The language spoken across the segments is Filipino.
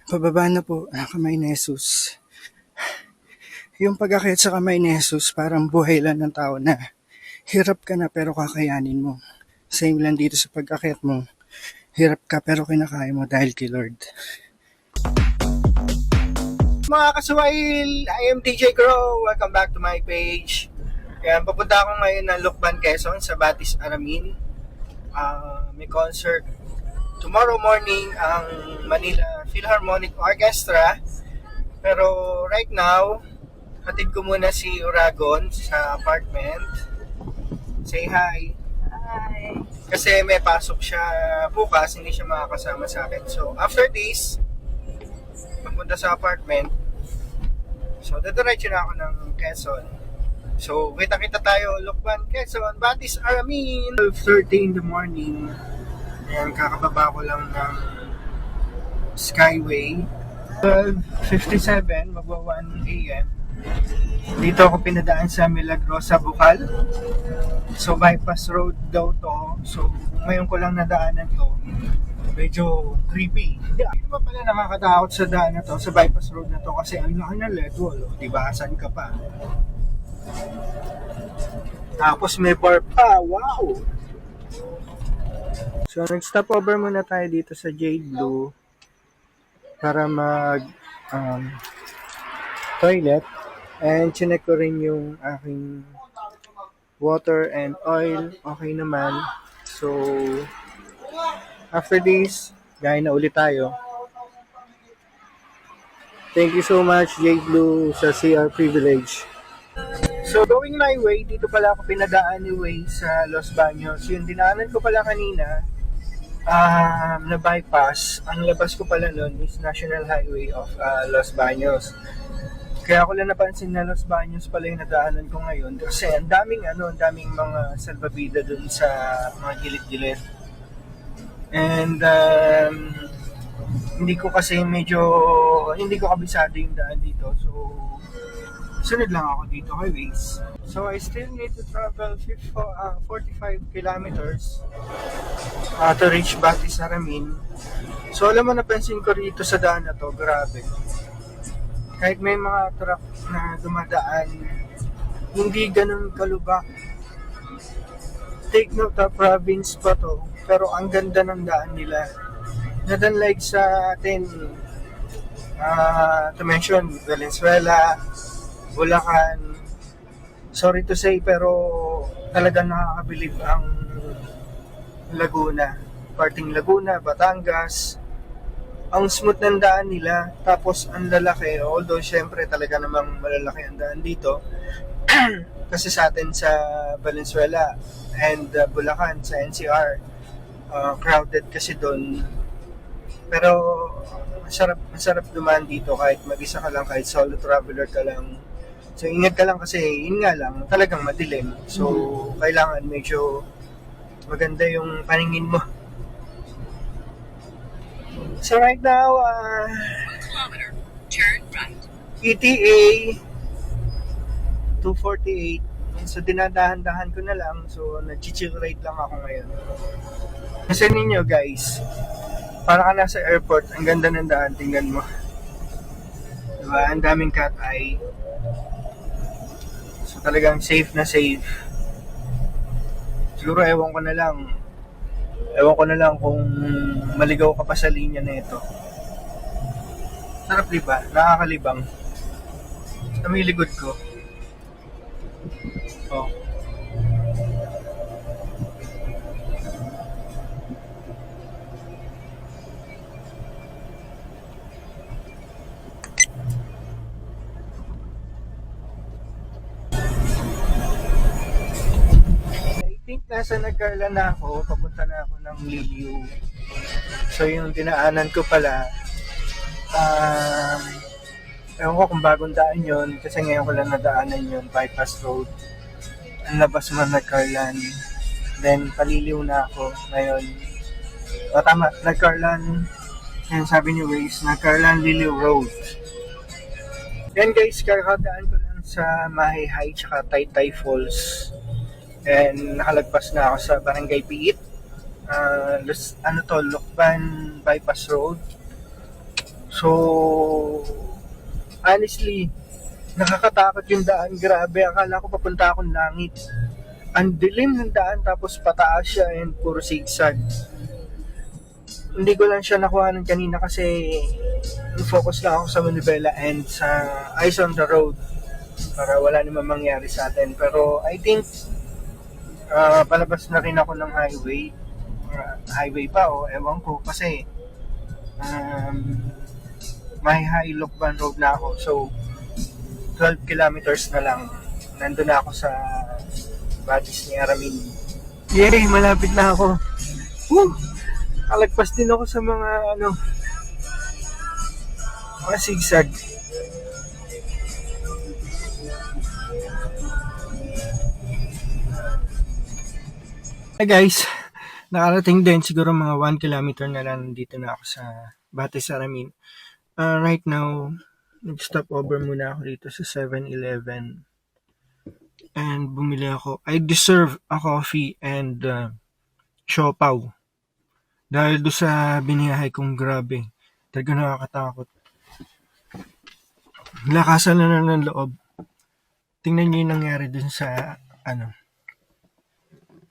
Pababa na po, kamay ni Jesus. Yung pag-akyat sa kamay ni Jesus, parang buhay lang ng tao na hirap ka na pero kakayanin mo. Same lang dito sa pag-akyat mo. Hirap ka pero kinakaya mo dahil kay Lord. Mga kasuwail, I am DJ Crow. Welcome back to my page. Kaya papunta ako ngayon ng Lucban, Quezon sa Batis Aramin. May concert tomorrow morning ang Manila Philharmonic Orchestra. Pero right now, hatid ko muna si Uragon sa apartment. Say hi. Hi. Kasi may pasok siya bukas, hindi siya makakasama sa akin. So after this, pupunta sa apartment. So dadiretso na ako ng Quezon. So kita-kita tayo, Lucban, Quezon, Batis Aramin. 12:30 in the morning. Ayan, kakababa ko lang ng Skyway. 12:57, magwa 1 a.m. Dito ako pinadaan sa Milagrosa, Bukal. So bypass road daw to. So ngayon ko lang nadaanan to. Medyo creepy. Hindi ba pala nakakatakot sa daan na to, sa bypass road na to, kasi ang laki ng level, diba? Saan ka pa? Tapos may bar pa, wow! So nag-stop over muna tayo dito sa Jade Blue para mag toilet, and chinek ko rin yung aking water and oil, okay naman. So after this, gaya na ulit tayo. Thank you so much Jade Blue sa CR Privilege. So going my way, dito pala ako pinadaan ni Way sa Los Baños. Yung dinaanan ko pala kanina, na bypass, ang labas ko pala nun is National Highway of Los Baños. Kaya ako lang napansin na Los Baños pala yung nadaanan ko ngayon kasi ang daming mga salbabida dun sa mga gilid-gilid. And hindi ko kabisado yung daan dito. So sunod lang ako dito kay Waze. So I still need to travel 45 kilometers to reach Batis Aramin. So alam mo, napansin ko rito sa daan na to, grabe. Kahit may mga truck na dumadaan, hindi ganun kalubak. Take note, province pa to, pero ang ganda ng daan nila. Not unlike sa atin, to mention Valenzuela, Bulacan. Sorry to say, pero talagang nakakabilib ang Laguna. Parting Laguna, Batangas. Ang smooth ng daan nila, tapos ang lalaki, although syempre talaga namang malalaki ang daan dito. Kasi sa atin sa Valenzuela and Bulacan, sa NCR, crowded kasi doon. Pero masarap dumaan dito kahit mag-isa ka lang, kahit solo traveler ka lang. So ingat ka lang kasi yun nga lang, talagang madilim. So kailangan medyo maganda yung paningin mo. So right now, Turn right. ETA 248. So dinadahan-dahan ko na lang. So nag-chill ride lang ako ngayon. Kasi ninyo guys, para ka nasa airport, ang ganda ng daan, tingnan mo. Diba? Ang daming cat eye. So talagang safe na safe. Siguro ewan ko na lang kung maligaw ka pa sa linya na ito. Sarap diba? Nakakalibang. Sa may likod ko. Oh. I think nasa Nagcarla na ako, papunta na ako ng Liliu. So yung dinaanan ko pala, ewan ko kung bagong daan yun, kasi ngayon ko lang nadaanan yun, bypass road. Ang labas mo Nagcarlan. Then paliliw na ako ngayon. Tama, Nagcarlan. Yan sabi ni Waze, Nagcarlan Liliw Road. Yan guys, kakadaan ko lang sa Mahihai tsaka Taytay Falls. And nakalagpas na ako sa Barangay Piit. Lucban Bypass Road. So So, honestly, nakakatakot yung daan. Grabe, akala ko papunta akong langit. Ang dilim ng daan, tapos pataas siya and puro zigzag. Hindi ko lang siya nakuha ng kanina kasi focus lang ako sa manibela and sa eyes on the road para wala naman mangyari sa atin. Pero I think palabas na rin ako ng highway. Highway pa o ewan ko kasi may High Lukban Road na ako. So 12 kilometers na lang. Nandun na ako sa Batis ni Aramin. Yay! Malapit na ako. Woo! Alagpas din ako sa mga mga zigzag. Hey guys, nakarating din siguro mga 1 kilometer na lang, dito na ako sa Batis Aramin. Right now, nag-stop over muna ako dito sa 7-Eleven and bumili ako. I deserve a coffee and siopaw. Dahil doon sa biniyahe kong grabe, talaga nakakatakot. Lakasan na ng loob. Tingnan niyo yung nangyari dun sa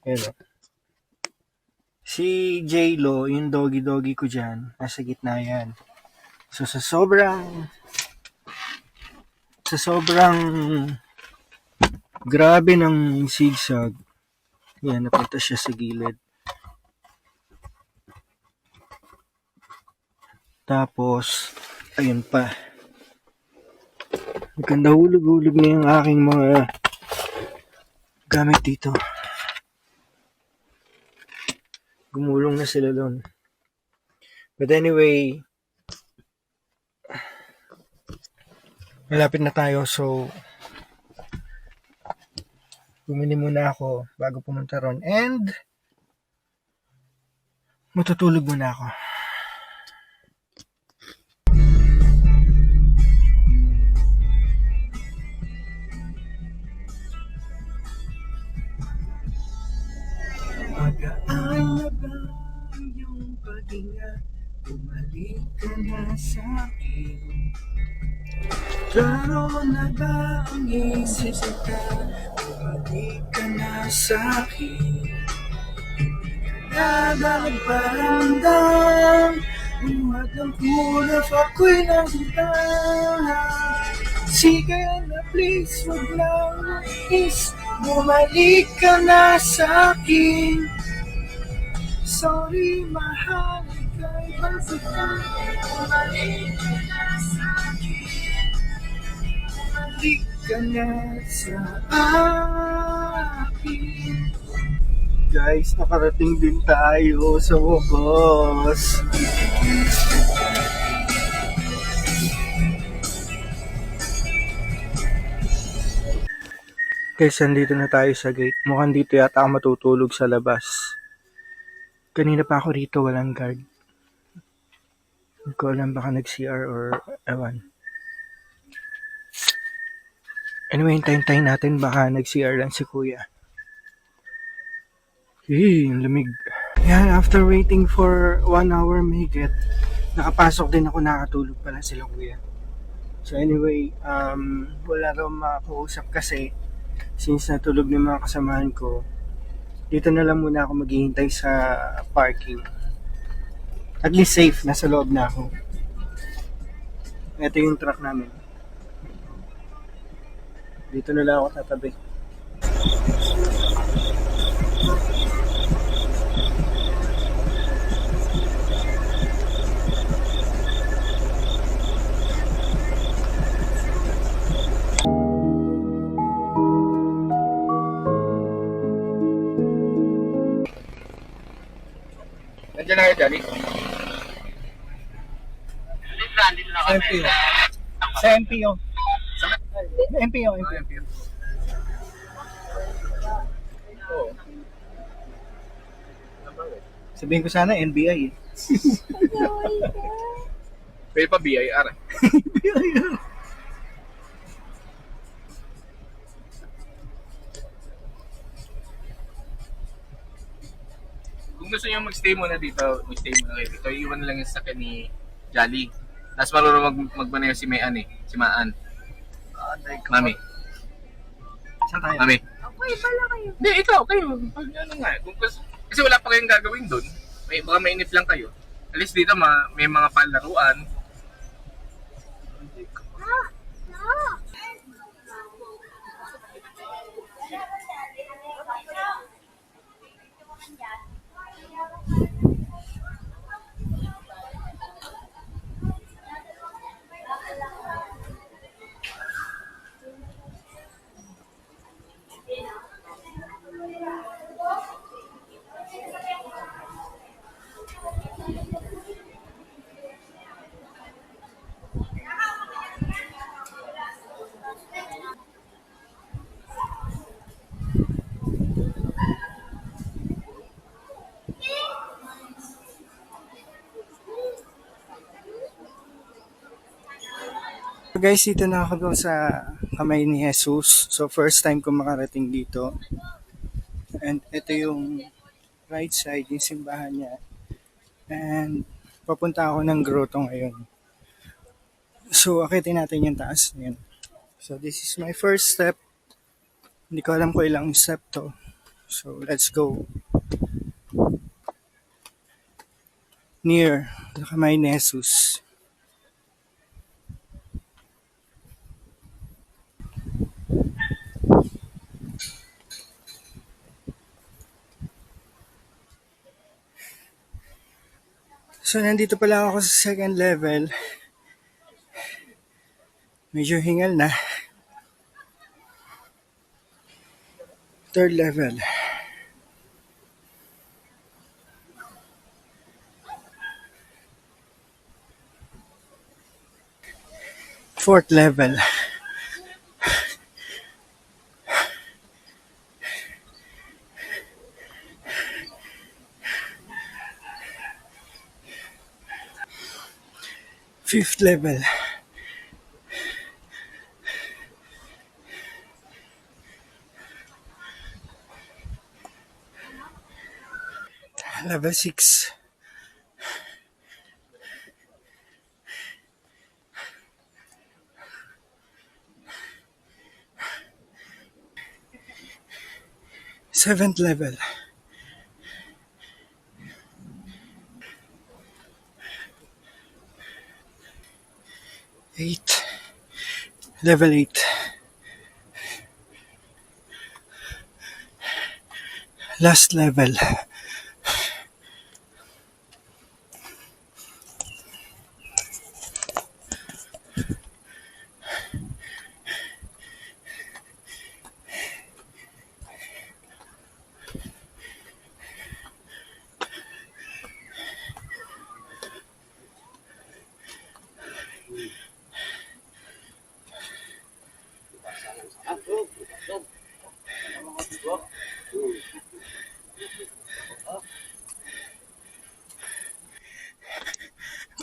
Pero si J-Lo, yung doggy ko dyan, nasa gitna yan. So sa sobrang grabe ng zigzag, yan, napunta siya sa gilid. Tapos, ayun pa. Maganda hulog-hulog na yung aking mga gamit dito. Gumulong na sila doon. But anyway, malapit na tayo. So, bumili muna ako bago pumunta ron. And, matutulog muna ako. Magaan na ba yung paghinga? Bumalik ka na sa'kin. Klaro na ba ang isip ka? Bumalik ka na sa'kin. Nagparamdam buhat ng kulap ako'y nasundan. Sige na please, wag lang is bumalik ka na sa'kin. Sorry mahal, ika'y perfect. Bumalik ka na sa'kin. Bumalik ka na sa akin. Guys, nakarating din tayo sa wakas. Guys, nandito na tayo sa gate. Mukhang dito yata ako matutulog sa labas. Kanina pa ako rito, walang guard. Hindi ko alam, baka nag-CR or ewan. Anyway, hintayin natin, baka nag-CR lang si kuya. Ang lamig. Yan, after waiting for 1 hour mahigit, nakapasok din ako, nakatulog pala sila kuya. So anyway, wala raw makausap kasi since natulog ng mga kasamahan ko, dito na lang muna ako maghihintay sa parking. At least safe, nasa loob na ako. Ito yung truck namin. Dito na lang ako tatabi. Nandiyan na kayo, Johnny? Sa MPO. Sa MPO. MPO. Oo. Sabihin ko sana NBI eh. Pwede pa BIR. BIR. Kung gusto nyo magstay muna dito, magstay muna kayo dito. Iwan na lang yung sakyan ni Jolly. Tapos marunong magmaneho si Mayan eh. Si Maan. Aday ko. Mami. Saan tayo? Mami. Okay, pala kayo. Hindi, ikaw, kayo. Pag ano nga. Kasi wala pa kayong gagawin doon. Baka mainip lang kayo. At least dito may mga palaruan. So guys, dito na ako sa kamay ni Jesus. So first time ko makarating dito. And ito yung right side, yung simbahan niya. And papunta ako ng grotto ngayon. So akitin natin yung taas na yun. So this is my first step. Hindi ko alam kung ilang step to. So let's go. Near the kamay ni Jesus. So nandito pala ako sa second level. Medyo hingal na. Third level. Fourth level. Fifth level. Level 6. Seventh level. Eight. Level 8. Last level.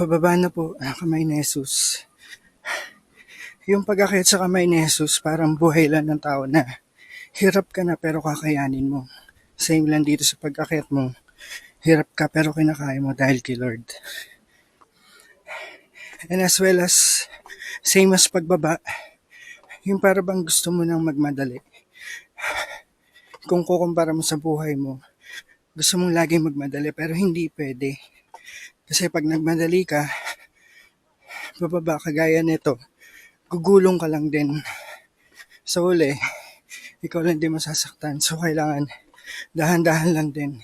Pababa na po ang kamay ni Jesus. Yung pag-akyat sa kamay ni Jesus, parang buhay lang ng tao na hirap ka na pero kakayanin mo. Same lang dito sa pag-akyat mo. Hirap ka pero kinakaya mo dahil kay Lord. And as well as, same as pagbaba, yung para bang gusto mo nang magmadali. Kung kukumpara mo sa buhay mo, gusto mong laging magmadali pero hindi pwede. Kasi pag nagmadali ka, bababa kagaya nito, gugulong ka lang din. Sa uli, ikaw lang din masasaktan. So kailangan dahan-dahan lang din.